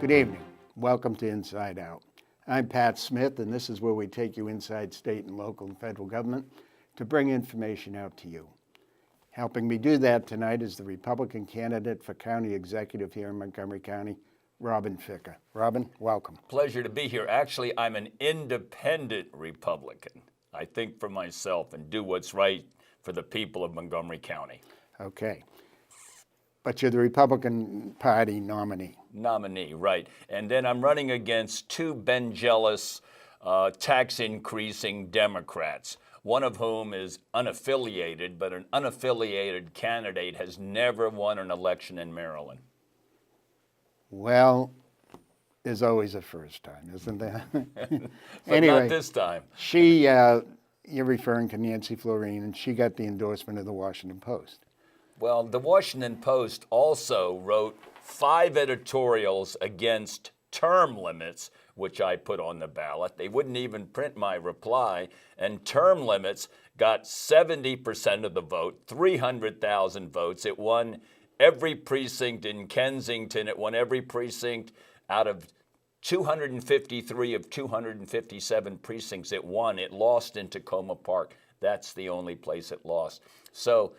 Good evening. Welcome to Inside Out. I'm Pat Smith, and this is where we take you inside state and local and federal government to bring information out to you. Helping me do that tonight is the Republican candidate for county executive here in Montgomery County, Robin Ficker. Robin, welcome. Pleasure to be here. Actually, I'm an independent Republican. I think for myself and do what's right for the people of Montgomery County. Okay. But you're the Republican Party nominee. Nominee, right. And then I'm running against two Ben-jealous tax-increasing Democrats, one of whom is unaffiliated, but an unaffiliated candidate has never won an election in Maryland. Well, there's always a first time, isn't there? But anyway, not this time. You're referring to Nancy Floreen, and she got the endorsement of the Washington Post. Well, the Washington Post also wrote 5 editorials against term limits, which I put on the ballot. They wouldn't even print my reply, and term limits got 70% of the vote, 300,000 votes. It won every precinct in Kensington. It won every precinct out of 253 of 257 precincts it won. It lost in Tacoma Park. That's the only place it lost. So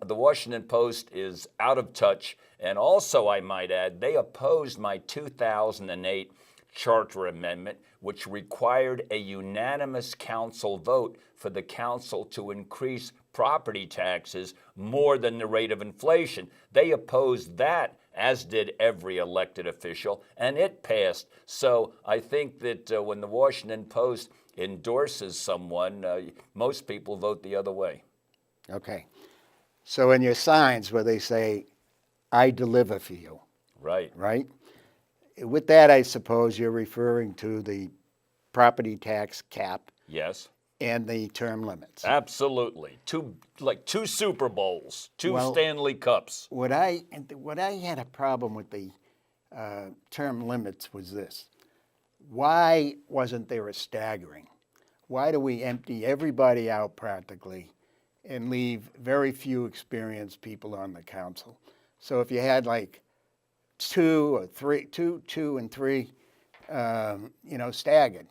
the Washington Post is out of touch. And also, I might add, they opposed my 2008 charter amendment, which required a unanimous council vote for the council to increase property taxes more than the rate of inflation. They opposed that, as did every elected official, and it passed. So I think that when the Washington Post endorses someone, most people vote the other way. Okay. So in your signs where they say, I deliver for you. Right. Right? With that, I suppose you're referring to the property tax cap. Yes. And the term limits. Absolutely. Two Super Bowls, two Well, Stanley Cups. What I had a problem with the term limits was this. Why wasn't there a staggering? Why do we empty everybody out practically and leave very few experienced people on the council? So if you had like two and three, staggered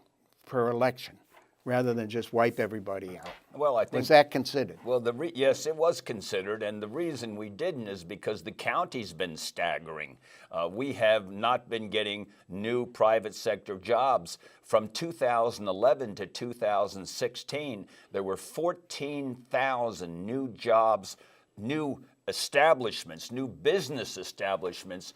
per election, rather than just wipe everybody out. Well, I think was that considered? Well, yes, it was considered, and the reason we didn't is because the county's been staggering. We have not been getting new private sector jobs. From 2011 to 2016, there were 14,000 new jobs, new establishments, new business establishments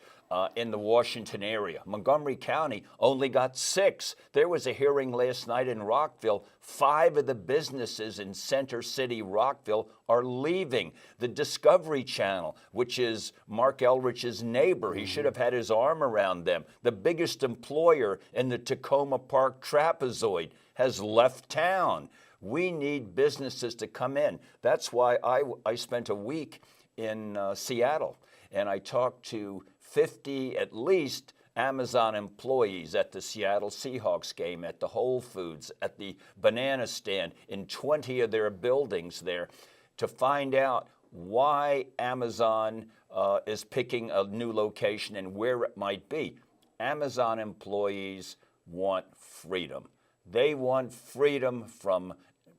in the Washington area. Montgomery County only got 6. There was a hearing last night in Rockville. 5 of the businesses in Center City, Rockville, are leaving. The Discovery Channel, which is Marc Elrich's neighbor, he should have had his arm around them. The biggest employer in the Tacoma Park trapezoid has left town. We need businesses to come in. That's why I spent a week in Seattle, and I talked to 50 at least Amazon employees at the Seattle Seahawks game, at the Whole Foods, at the banana stand, in 20 of their buildings there, to find out why Amazon is picking a new location and where it might be. Amazon employees want freedom. They want freedom from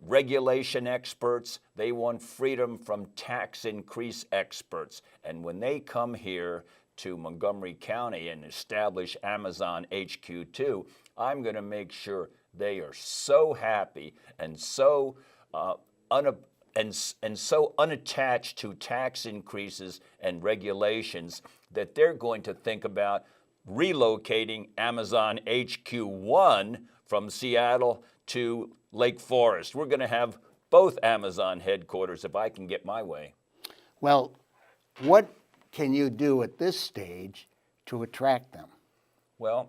regulation experts. They want freedom from tax increase experts. And when they come here to Montgomery County and establish Amazon HQ2, I'm going to make sure they are so happy and so so unattached to tax increases and regulations that they're going to think about relocating Amazon HQ1 from Seattle to Lake Forest. We're going to have both Amazon headquarters if I can get my way. Well, what can you do at this stage to attract them? Well,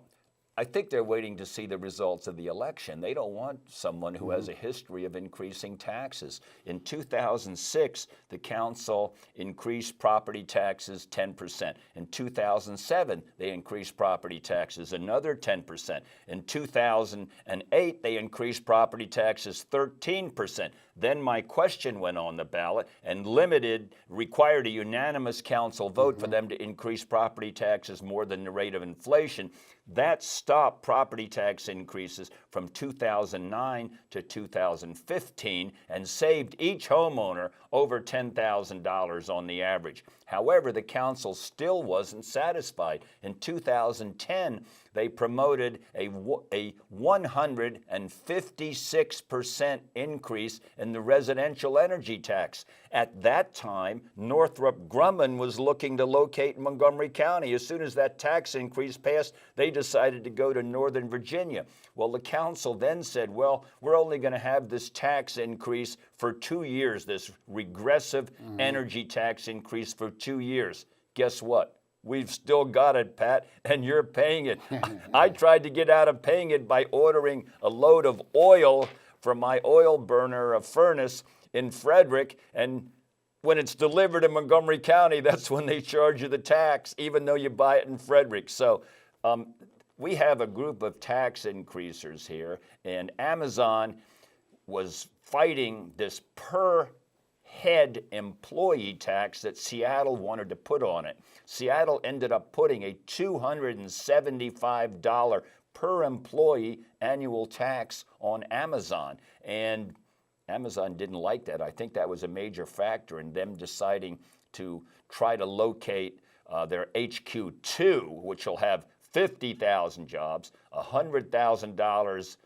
I think they're waiting to see the results of the election. They don't want someone who has a history of increasing taxes. In 2006, the council increased property taxes 10%. In 2007, they increased property taxes another 10%. In 2008, they increased property taxes 13%. Then my question went on the ballot and required a unanimous council vote for them to increase property taxes more than the rate of inflation. That stopped property tax increases from 2009 to 2015 and saved each homeowner over $10,000 on the average. However, the council still wasn't satisfied. In 2010, they promoted a 156% increase in the residential energy tax. At that time, Northrop Grumman was looking to locate in Montgomery County. As soon as that tax increase passed, they decided to go to Northern Virginia. Well, the council then said, well, we're only going to have this tax increase for 2 years, this regressive energy tax increase for 2 years. Guess what? We've still got it, Pat, and you're paying it. I tried to get out of paying it by ordering a load of oil from my oil burner, a furnace in Frederick, and when it's delivered in Montgomery County, that's when they charge you the tax, even though you buy it in Frederick. So we have a group of tax increasers here, and Amazon was fighting this per head employee tax that Seattle wanted to put on it. Seattle ended up putting a $275 per employee annual tax on Amazon. And Amazon didn't like that. I think that was a major factor in them deciding to try to locate their HQ2, which will have 50,000 jobs, $100,000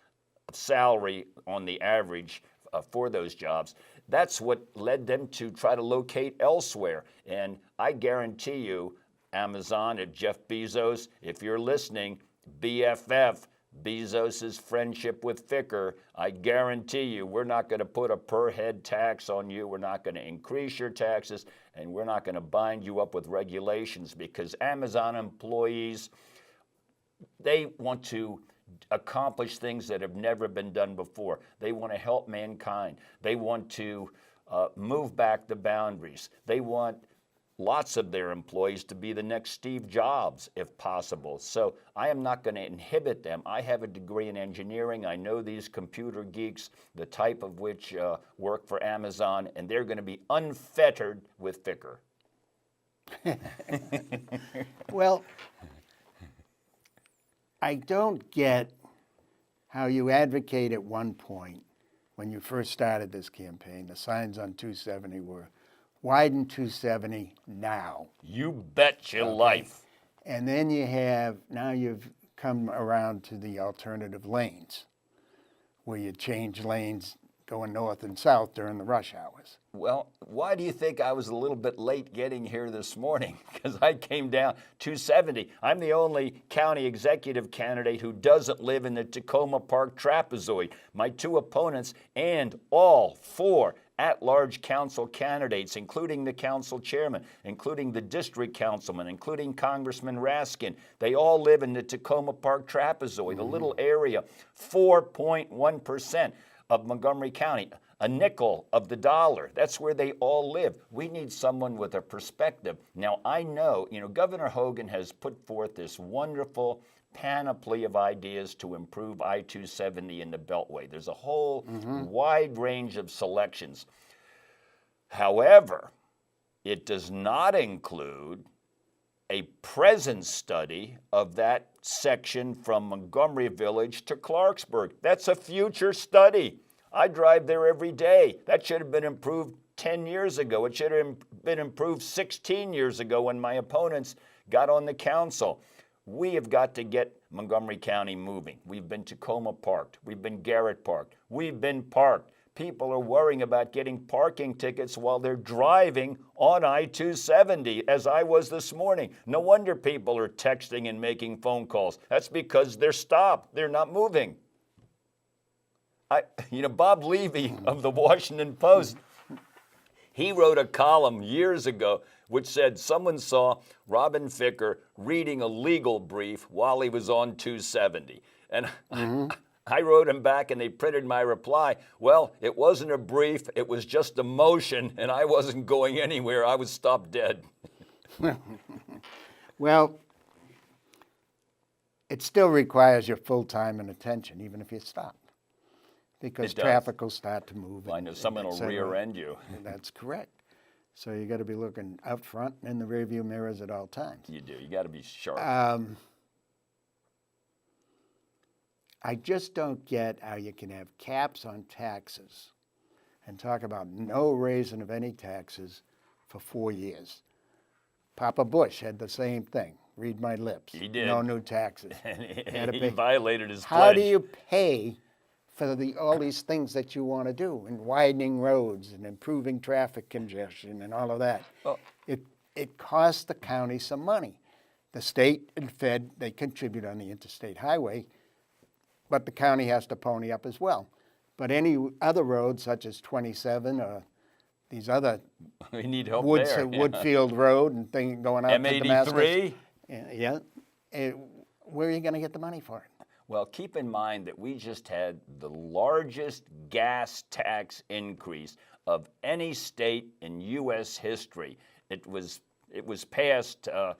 of salary on the average for those jobs. That's what led them to try to locate elsewhere. And I guarantee you, Amazon and Jeff Bezos, if you're listening, BFF, Bezos' friendship with Ficker, I guarantee you we're not going to put a per head tax on you. We're not going to increase your taxes, and we're not going to bind you up with regulations, because Amazon employees, they want to accomplish things that have never been done before. They want to help mankind. They want to move back the boundaries. They want lots of their employees to be the next Steve Jobs, if possible. So I am not going to inhibit them. I have a degree in engineering. I know these computer geeks, the type of which work for Amazon, and they're going to be unfettered with Ficker. Well, I don't get how you advocate at one point, when you first started this campaign, the signs on 270 were, widen 270 now. You bet your life. And then now you've come around to the alternative lanes, where you change lanes going north and south during the rush hours. Well, why do you think I was a little bit late getting here this morning? Because I came down 270. I'm the only county executive candidate who doesn't live in the Tacoma Park trapezoid. My two opponents and all four at-large council candidates, including the council chairman, including the district councilman, including Congressman Raskin, they all live in the Tacoma Park trapezoid, a little area, 4.1% of Montgomery County, a nickel of the dollar. That's where they all live. We need someone with a perspective. Now, I know, Governor Hogan has put forth this wonderful panoply of ideas to improve I-270 in the Beltway. There's a whole wide range of selections. However, it does not include a present study of that section from Montgomery Village to Clarksburg. That's a future study. I drive there every day. That should have been improved 10 years ago. It should have been improved 16 years ago when my opponents got on the council. We have got to get Montgomery County moving. We've been Tacoma parked. We've been Garrett parked. We've been parked. People are worrying about getting parking tickets while they're driving on I-270, as I was this morning. No wonder people are texting and making phone calls. That's because they're stopped. They're not moving. Bob Levy of the Washington Post, he wrote a column years ago which said someone saw Robin Ficker reading a legal brief while he was on 270. And I wrote him back and they printed my reply. Well, it wasn't a brief, it was just a motion, and I wasn't going anywhere. I was stopped dead. Well, it still requires your full time and attention, even if you stop, because It does. traffic will start to move. I know someone will rear end you. That's correct. So you got to be looking out front and in the rearview mirrors at all times. You do. You got to be sharp. I just don't get how you can have caps on taxes and talk about no raising of any taxes for 4 years. Papa Bush had the same thing. Read my lips. He did. No new taxes. He violated his How pledge. do you pay for all these things that you want to do, and widening roads and improving traffic congestion and all of that? Well- It costs the county some money. The state and Fed, they contribute on the interstate highway, but the county has to pony up as well. But any other roads, such as 27 or these other We need help Woods, there. Woodfield Road and thing going out to Damascus. M83. Yeah. Where are you going to get the money for it? Well, keep in mind that we just had the largest gas tax increase of any state in U.S. history. It was passed a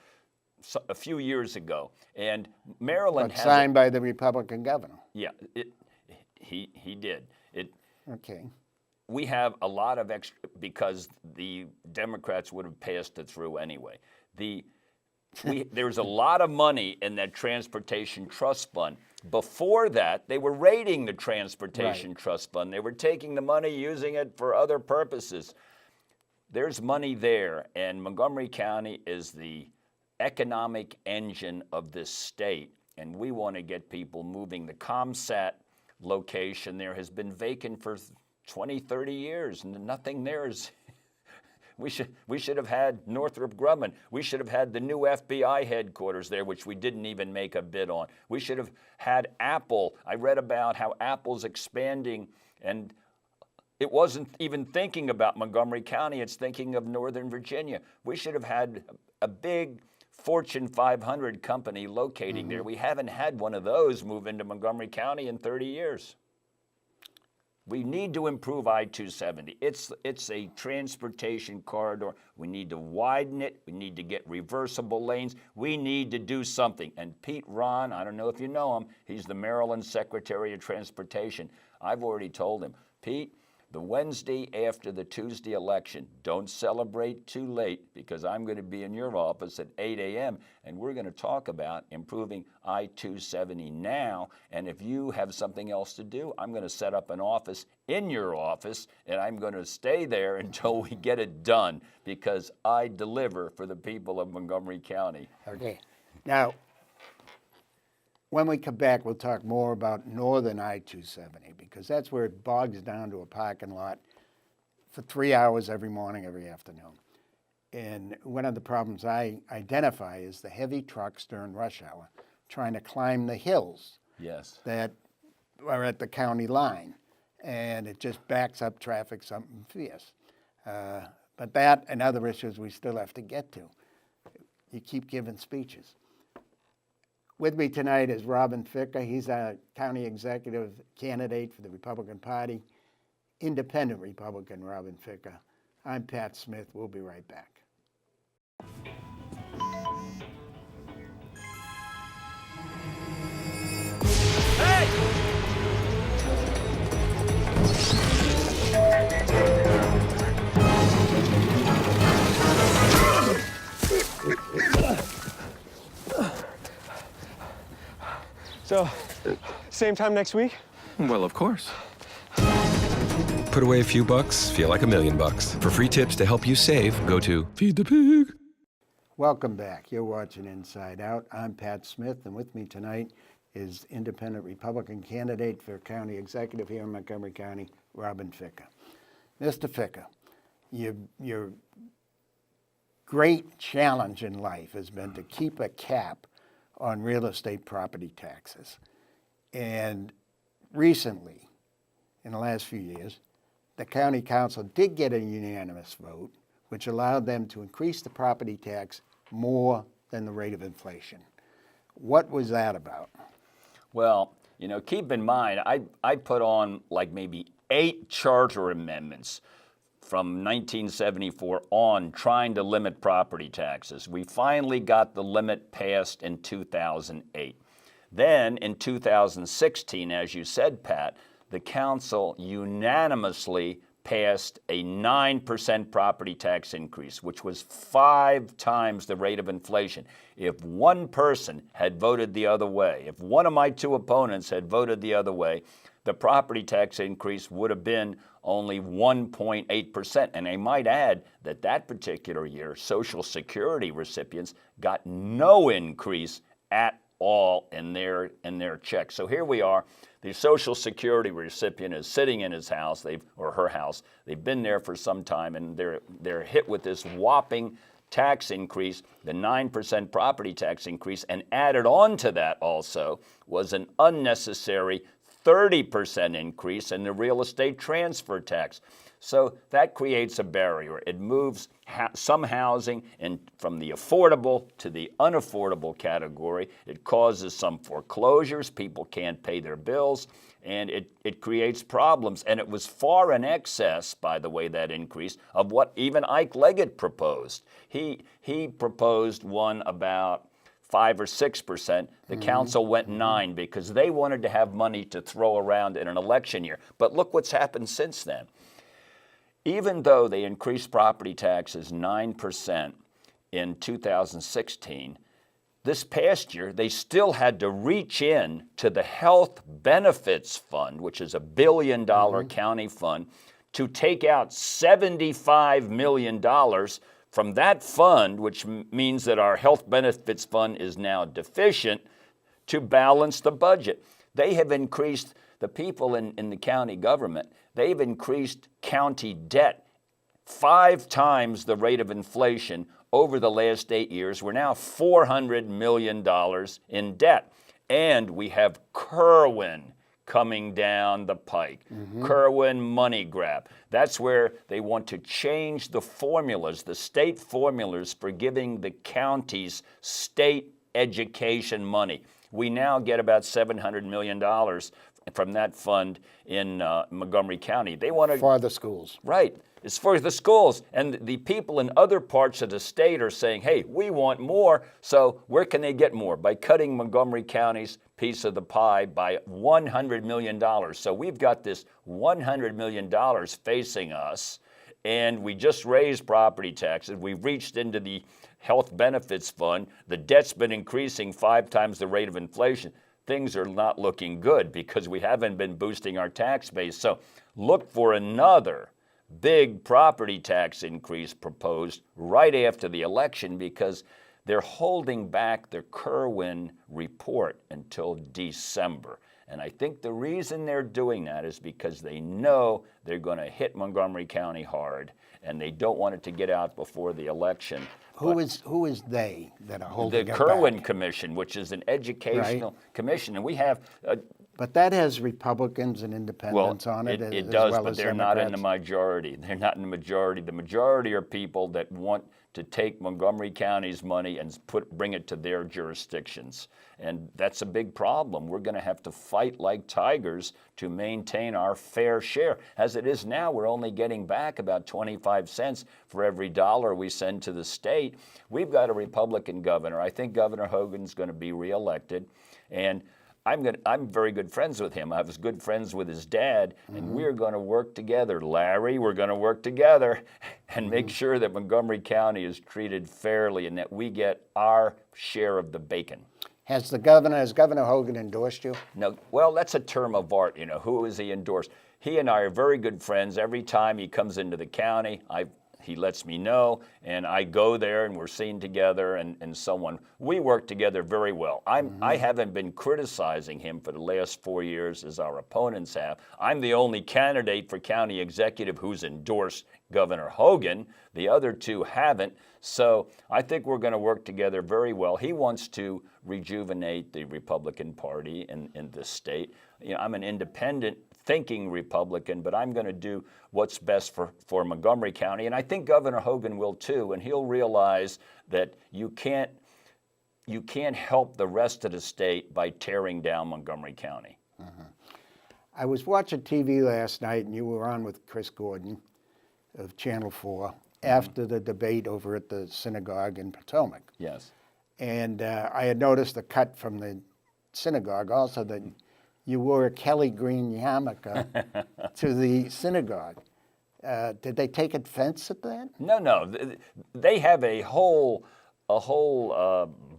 few years ago, and Maryland But has signed by the Republican governor. Yeah, he did it. Okay. We have a lot of extra because the Democrats would have passed it through anyway. There's a lot of money in that transportation trust fund. Before that, they were raiding the transportation trust fund. They were taking the money, using it for other purposes. There's money there, and Montgomery County is the economic engine of this state, and we want to get people moving. The ComSat location there has been vacant for 20, 30 years, and nothing there is. We should have had Northrop Grumman. We should have had the new FBI headquarters there, which we didn't even make a bid on. We should have had Apple. I read about how Apple's expanding, and it wasn't even thinking about Montgomery County. It's thinking of Northern Virginia. We should have had a big Fortune 500 company locating there. We haven't had one of those move into Montgomery County in 30 years. We need to improve I-270. It's a transportation corridor. We need to widen it. We need to get reversible lanes. We need to do something. And Pete Ron, I don't know if you know him, he's the Maryland Secretary of Transportation. I've already told him, Pete, the Wednesday after the Tuesday election, don't celebrate too late, because I'm going to be in your office at 8 a.m. and we're going to talk about improving I-270 now. And if you have something else to do, I'm going to set up an office in your office, and I'm going to stay there until we get it done, because I deliver for the people of Montgomery County. Okay. Now, when we come back, we'll talk more about northern I-270, because that's where it bogs down to a parking lot for 3 hours every morning, every afternoon. And one of the problems I identify is the heavy trucks during rush hour trying to climb the hills Yes. that are at the county line. And it just backs up traffic something fierce. But that and other issues we still have to get to. You keep giving speeches. With me tonight is Robin Ficker. He's a county executive candidate for the Republican Party, independent Republican Robin Ficker. I'm Pat Smith. We'll be right back. So, same time next week? Well, of course. Put away a few bucks, feel like $1 million. For free tips to help you save, go to Feed the Pig. Welcome back. You're watching Inside Out. I'm Pat Smith, and with me tonight is independent Republican candidate for county executive here in Montgomery County, Robin Ficker. Mr. Ficker, your great challenge in life has been to keep a cap on real estate property taxes. And recently, in the last few years, the county council did get a unanimous vote which allowed them to increase the property tax more than the rate of inflation. What was that about? Well, you know, keep in mind, I put on like maybe 8 charter amendments from 1974 on trying to limit property taxes. We finally got the limit passed in 2008. Then in 2016, as you said, Pat, the council unanimously passed a 9% property tax increase, which was 5 times the rate of inflation. If one person had voted the other way, if one of my 2 opponents had voted the other way, the property tax increase would have been only 1.8%. And I might add that that particular year, Social Security recipients got no increase at all in their check. So here we are. The Social Security recipient is sitting in his house, or her house. They've been there for some time, and they're hit with this whopping tax increase, the 9% property tax increase, and added on to that also was an unnecessary 30% increase in the real estate transfer tax. So that creates a barrier. It moves some housing from the affordable to the unaffordable category. It causes some foreclosures. People can't pay their bills, and it creates problems. And it was far in excess, by the way, that increase, of what even Ike Leggett proposed. He proposed one about 5 or 6%. The council went 9 because they wanted to have money to throw around in an election year. But look what's happened since then. Even though they increased property taxes 9% in 2016, this past year they still had to reach in to the Health Benefits Fund, which is a $1 billion county fund, to take out $75 million from that fund, which means that our health benefits fund is now deficient, to balance the budget. They have increased, the people in the county government, they've increased county debt 5 times the rate of inflation over the last 8 years. We're now $400 million in debt. And we have Kerwin coming down the pike. Kerwin money grab. That's where they want to change the formulas, the state formulas for giving the counties state education money. We now get about $700 million from that fund in Montgomery County. They want to For the schools. Right. It's for the schools. And the people in other parts of the state are saying, hey, we want more. So where can they get more? By cutting Montgomery County's piece of the pie by $100 million. So we've got this $100 million facing us, and we just raised property taxes. We've reached into the health benefits fund. The debt's been increasing 5 times the rate of inflation. Things are not looking good because we haven't been boosting our tax base. So look for another big property tax increase proposed right after the election, because they're holding back the Kerwin report until December. And I think the reason they're doing that is because they know they're going to hit Montgomery County hard, and they don't want it to get out before the election. Who is they that are holding it The back? Kerwin Commission, which is an educational commission, and we have But that has Republicans and independents on it. It as does, well but as they're not in the Democrats. majority. They're not in the majority. The majority are people that want to take Montgomery County's money and bring it to their jurisdictions. And that's a big problem. We're going to have to fight like tigers to maintain our fair share. As it is now, we're only getting back about 25 cents for every dollar we send to the state. We've got a Republican governor. I think Governor Hogan's going to be reelected. And I'm very good friends with him. I was good friends with his dad, and we're going to work together. Larry, we're going to work together and make sure that Montgomery County is treated fairly and that we get our share of the bacon. Has Governor Hogan endorsed you? No, well, that's a term of art. You know, who is he endorsed? He and I are very good friends. Every time he comes into the county, he lets me know, and I go there, and we're seen together, and so on. We work together very well. I haven't been criticizing him for the last 4 years as our opponents have. I'm the only candidate for county executive who's endorsed Governor Hogan. The other 2 haven't. So I think we're going to work together very well. He wants to rejuvenate the Republican Party in this state. You know, I'm an independent thinking Republican, but I'm going to do what's best for Montgomery County. And I think Governor Hogan will too, and he'll realize that you can't help the rest of the state by tearing down Montgomery County. I was watching TV last night, and you were on with Chris Gordon of Channel 4 after the debate over at the synagogue in Potomac. Yes. And I had noticed a cut from the synagogue also that you wore a Kelly green yarmulke to the synagogue. Did they take offense at that? No. They have a whole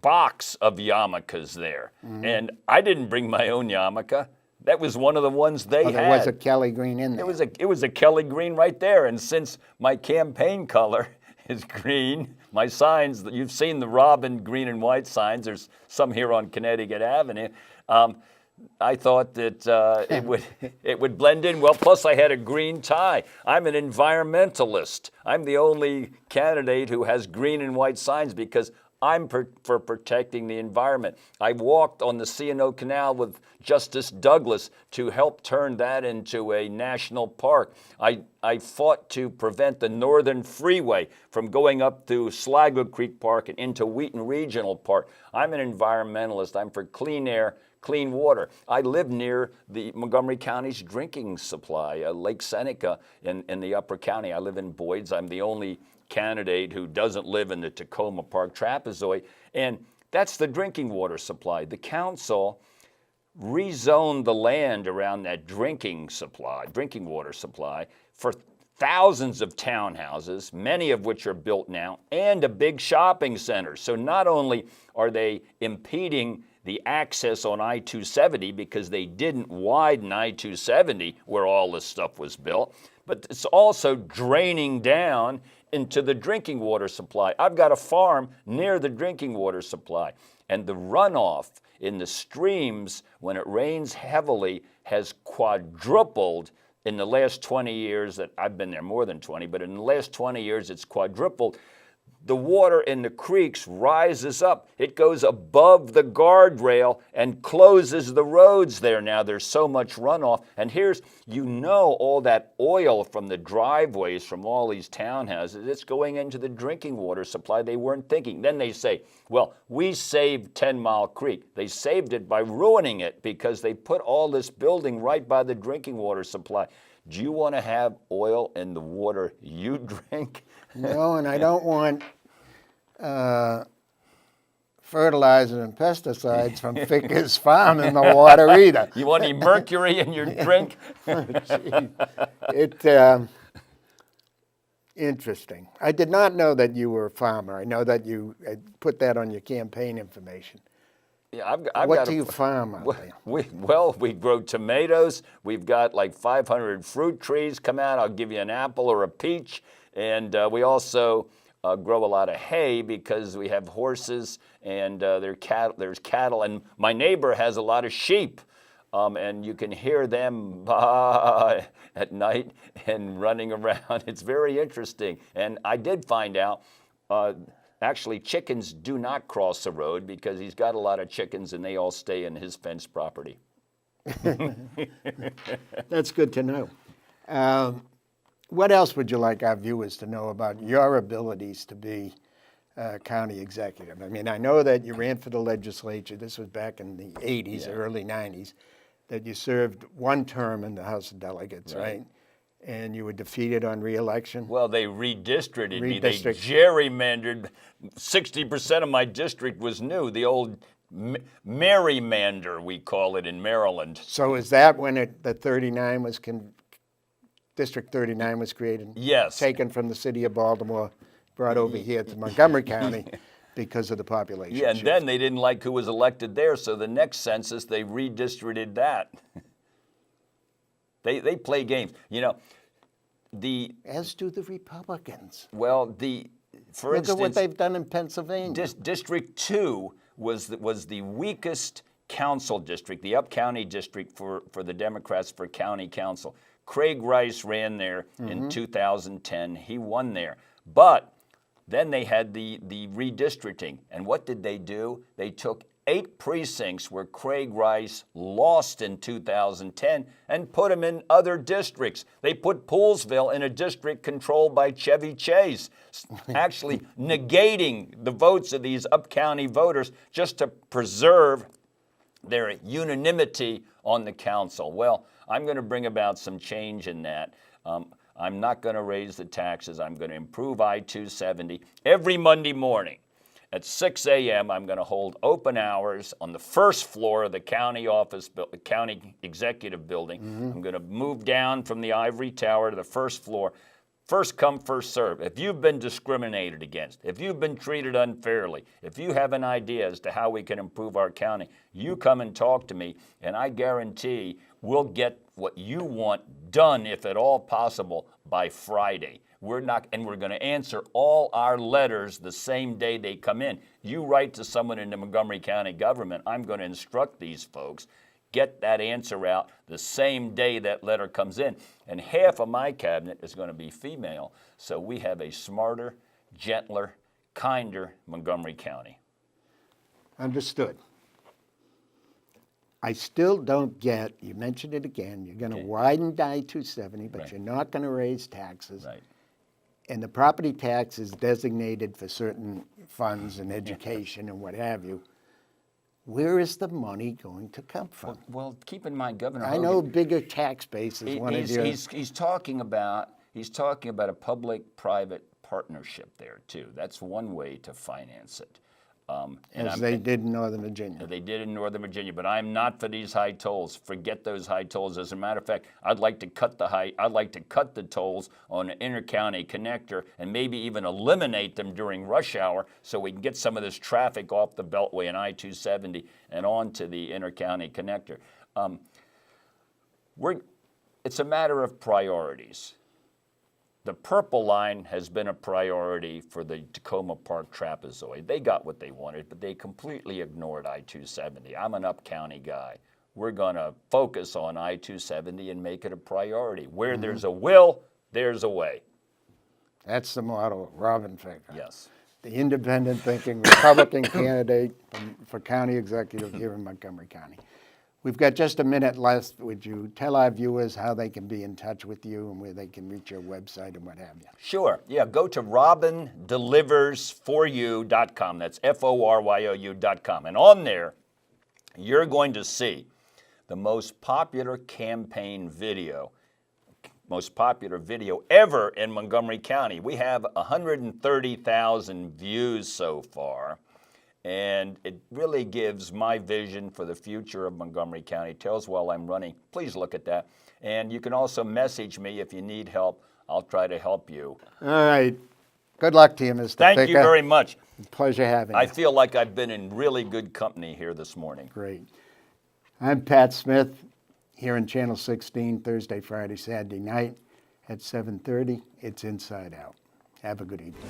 box of yarmulkes there, and I didn't bring my own yarmulke. That was one of the ones they had. There was a Kelly green in there. It was a Kelly green right there, and since my campaign color is green, my signs, you've seen the Robin green and white signs. There's some here on Connecticut Avenue. I thought that it would blend in well. Plus, I had a green tie. I'm an environmentalist. I'm the only candidate who has green and white signs because I'm for protecting the environment. I walked on the C&O Canal with Justice Douglas to help turn that into a national park. I fought to prevent the Northern Freeway from going up through Sligo Creek Park and into Wheaton Regional Park. I'm an environmentalist. I'm for clean air, clean water. I live near the Montgomery County's drinking supply, Lake Seneca in the Upper County. I live in Boyd's. I'm the only candidate who doesn't live in the Tacoma Park trapezoid, and that's the drinking water supply. The council rezoned the land around that drinking water supply, for thousands of townhouses, many of which are built now, and a big shopping center. So not only are they impeding the access on I-270 because they didn't widen I-270 where all this stuff was built, but it's also draining down into the drinking water supply. I've got a farm near the drinking water supply, and the runoff in the streams when it rains heavily has quadrupled in the last 20 years that I've been there, more than 20, but in the last 20 years it's quadrupled. The water in the creeks rises up. It goes above the guardrail and closes the roads there now. There's so much runoff. And here's, all that oil from the driveways from all these townhouses, it's going into the drinking water supply. They weren't thinking. Then they say, well, we saved 10 Mile Creek. They saved it by ruining it because they put all this building right by the drinking water supply. Do you want to have oil in the water you drink? No, and I don't want fertilizer and pesticides from Ficker's farm in the water either. You want any mercury in your drink? Interesting. I did not know that you were a farmer. I know that you put that on your campaign information. Yeah, I've what got do you farm out there? We grow tomatoes. We've got like 500 fruit trees come out. I'll give you an apple or a peach. And we also grow a lot of hay because we have horses and there's cattle. And my neighbor has a lot of sheep. And you can hear them at night and running around. It's very interesting. And I did find out actually, chickens do not cross the road because he's got a lot of chickens and they all stay in his fenced property. That's good to know. What else would you like our viewers to know about your abilities to be county executive? I mean, I know that you ran for the legislature. This was back in the 80s, early 90s, that you served one term in the House of Delegates, right? And you were defeated on re-election? Well, they redistricted me. They gerrymandered. 60% of my district was new, the old Marymander, we call it in Maryland. So is that when the 39 was, District 39 was created? Yes. Taken from the city of Baltimore, brought over here to Montgomery County because of the population Yeah, and shift. then they didn't like who was elected there, so the next census, they redistricted that. They play games. As do the Republicans. For Look instance, at what they've done in Pennsylvania. District 2 was the weakest council district, the up-county district for the Democrats for county council. Craig Rice ran there in 2010. He won there. But then they had the redistricting. And what did they do? They took 8 precincts where Craig Rice lost in 2010 and put him in other districts. They put Poolsville in a district controlled by Chevy Chase, actually negating the votes of these up-county voters just to preserve their unanimity on the council. Well, I'm going to bring about some change in that. I'm not going to raise the taxes. I'm going to improve I-270 every Monday morning. At 6 a.m., I'm going to hold open hours on the first floor of the county office, county executive building. I'm going to move down from the ivory tower to the first floor. First come, first serve. If you've been discriminated against, if you've been treated unfairly, if you have an idea as to how we can improve our county, you come and talk to me, and I guarantee we'll get what you want done, if at all possible, by Friday. We're going to answer all our letters the same day they come in. You write to someone in the Montgomery County government, I'm going to instruct these folks, get that answer out the same day that letter comes in. And half of my cabinet is going to be female, so we have a smarter, gentler, kinder Montgomery County. Understood. I still don't get, you mentioned it again, you're going to widen I-270, but you're not going to raise taxes. Right. And the property tax is designated for certain funds and education and what have you. Where is the money going to come from? Well, keep in mind, Governor I Hogan, know bigger tax base is one of your... He's talking about a public-private partnership there too. That's one way to finance it. As they did in Northern Virginia. They did in Northern Virginia, but I'm not for these high tolls. Forget those high tolls. As a matter of fact, I'd like to cut the tolls on an inter-county connector and maybe even eliminate them during rush hour so we can get some of this traffic off the Beltway and I-270 and onto the inter-county connector. It's a matter of priorities. The Purple Line has been a priority for the Tacoma Park trapezoid. They got what they wanted, but they completely ignored I-270. I'm an up-county guy. We're going to focus on I-270 and make it a priority. Where there's a will, there's a way. That's the motto of Robin Ficker. Yes. The independent thinking Republican candidate for county executive here in Montgomery County. We've got just a minute left. Would you tell our viewers how they can be in touch with you and where they can reach your website and what have you? Sure. Yeah, go to robindeliversforyou.com. That's FORYOU.com. And on there, you're going to see the most popular campaign video, most popular video ever in Montgomery County. We have 130,000 views so far. And it really gives my vision for the future of Montgomery County. Tells while I'm running. Please look at that. And you can also message me if you need help. I'll try to help you. All right. Good luck to you, Mr. Ficker. Thank you very much. Pleasure having you. I feel like I've been in really good company here this morning. Great. I'm Pat Smith here on Channel 16, Thursday, Friday, Saturday night at 7:30. It's Inside Out. Have a good evening.